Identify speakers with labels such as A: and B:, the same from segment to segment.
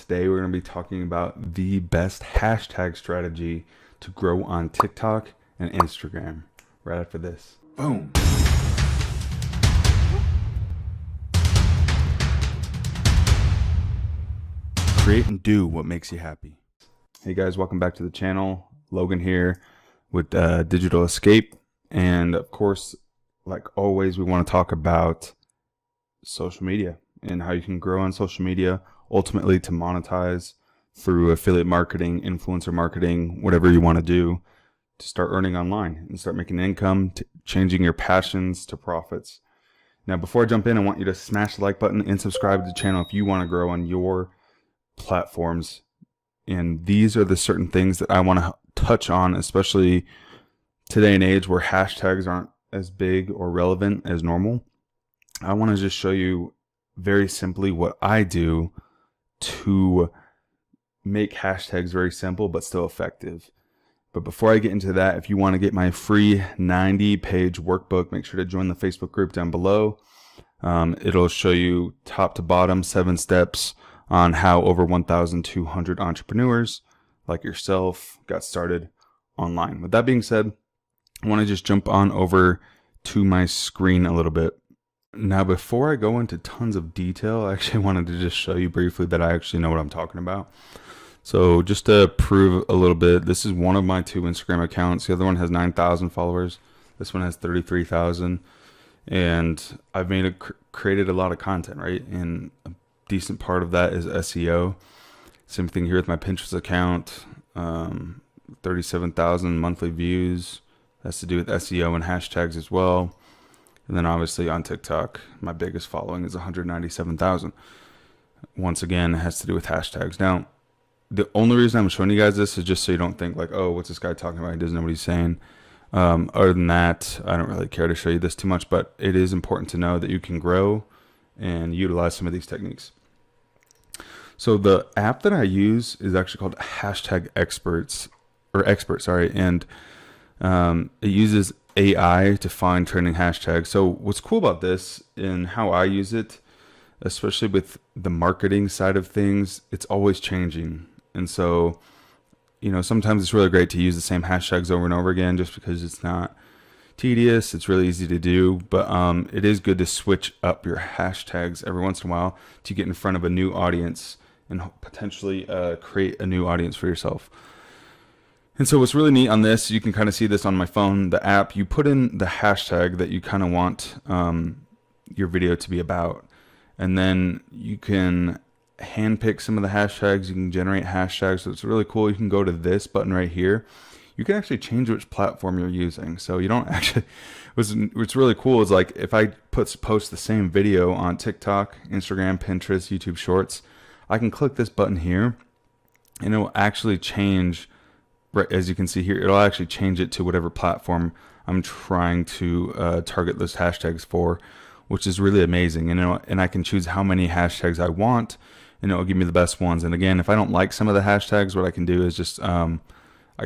A: today we're going to be talking about the best hashtag strategy to grow on TikTok and Instagram right after this. Boom. Create and do what makes you happy. Hey guys, welcome back to the channel. Logan here with Digital Escape. And of course, like always, we want to talk about social media and how you can grow on social media, ultimately to monetize through affiliate marketing, influencer marketing, whatever you want to do to start earning online and start making income, changing your passions to profits. Now, before I jump in, I want you to smash the like button and subscribe to the channel if you want to grow on your platforms. And these are the certain things that I want to touch on, especially today and age where hashtags aren't as big or relevant as normal. I want to just show you very simply what I do to make hashtags very simple but still effective. But before I get into that, if you want to get my free 90-page workbook, make sure to join the Facebook group down below. It'll show you top to bottom 7 steps on how over 1,200 entrepreneurs like yourself got started online. With that being said, I want to just jump on over to my screen a little bit. Now, before I go into tons of detail, I actually wanted to just show you briefly that I actually know what I'm talking about. So just to prove a little bit, this is one of my 2 Instagram accounts. The other one has 9,000 followers. This one has 33,000. And I've created a lot of content, right? And a decent part of that is SEO. Same thing here with my Pinterest account, 37,000 monthly views. That's to do with SEO and hashtags as well. And then obviously on TikTok, my biggest following is 197,000. Once again, it has to do with hashtags. Now, the only reason I'm showing you guys this is just so you don't think like, oh, what's this guy talking about? He doesn't know what he's saying. Other than that, I don't really care to show you this too much, but it is important to know that you can grow and utilize some of these techniques. So the app that I use is actually called Hashtag Experts, and it uses AI to find trending hashtags. So what's cool about this and how I use it, especially with the marketing side of things, it's always changing. And so, you know, sometimes it's really great to use the same hashtags over and over again just because it's not tedious. It's really easy to do, but it is good to switch up your hashtags every once in a while to get in front of a new audience and potentially create a new audience for yourself. And so what's really neat on this, you can kind of see this on my phone, the app, you put in the hashtag that you kind of want your video to be about. And then you can handpick some of the hashtags, you can generate hashtags. So it's really cool. You can go to this button right here. You can actually change which platform you're using. So you don't actually, what's really cool is like if I post the same video on TikTok, Instagram, Pinterest, YouTube Shorts, I can click this button here and it will actually change. Right, as you can see here, it'll actually change it to whatever platform I'm trying to target those hashtags for, which is really amazing. And I can choose how many hashtags I want, and it'll give me the best ones. And again, if I don't like some of the hashtags, what I can do is just I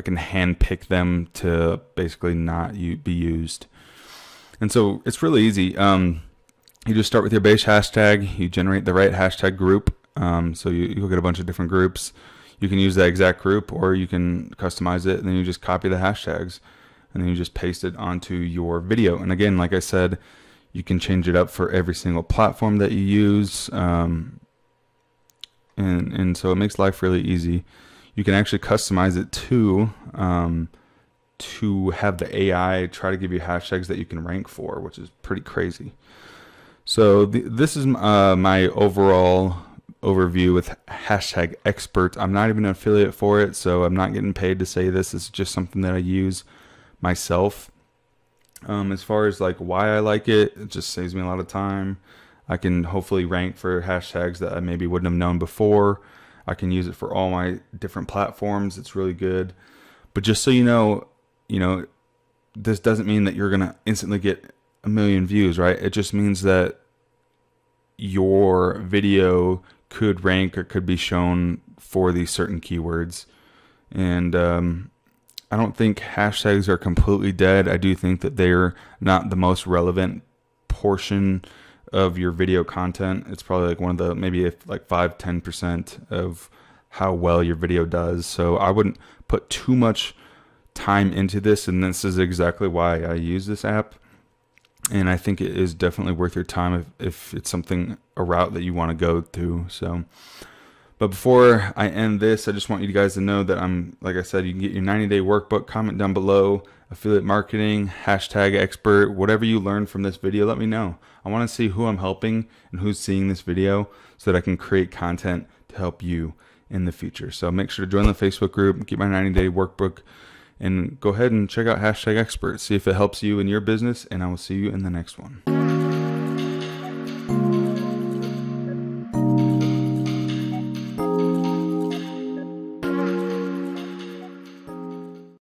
A: can hand pick them to basically not be used. And so it's really easy. You just start with your base hashtag, you generate the right hashtag group. So you'll get a bunch of different groups. You can use that exact group or you can customize it and then you just copy the hashtags and then you just paste it onto your video. And again, like I said, you can change it up for every single platform that you use. And so it makes life really easy. You can actually customize it too, to have the AI try to give you hashtags that you can rank for, which is pretty crazy. So this is my overall overview with Hashtag Expert. I'm not even an affiliate for it, so I'm not getting paid to say this. It's just something that I use myself. As far as like why I like it, it just saves me a lot of time. I can hopefully rank for hashtags that I maybe wouldn't have known before. I can use it for all my different platforms. It's really good. But just so you know, this doesn't mean that you're gonna instantly get 1 million views, right? It just means that your video could rank or could be shown for these certain keywords. And I don't think hashtags are completely dead. I do think that they're not the most relevant portion of your video content. It's probably like one of the, maybe if like 5-10% of how well your video does. So I wouldn't put too much time into this, and this is exactly why I use this app. And I think it is definitely worth your time if it's something, a route that you want to go through. So, but before I end this, I just want you guys to know that like I said, you can get your 90-day workbook. Comment down below, affiliate marketing, hashtag expert, whatever you learned from this video, let me know. I want to see who I'm helping and who's seeing this video so that I can create content to help you in the future. So make sure to join the Facebook group, get my 90-day workbook, and go ahead and check out hashtag expert. See if it helps you in your business, and I will see you in the next one.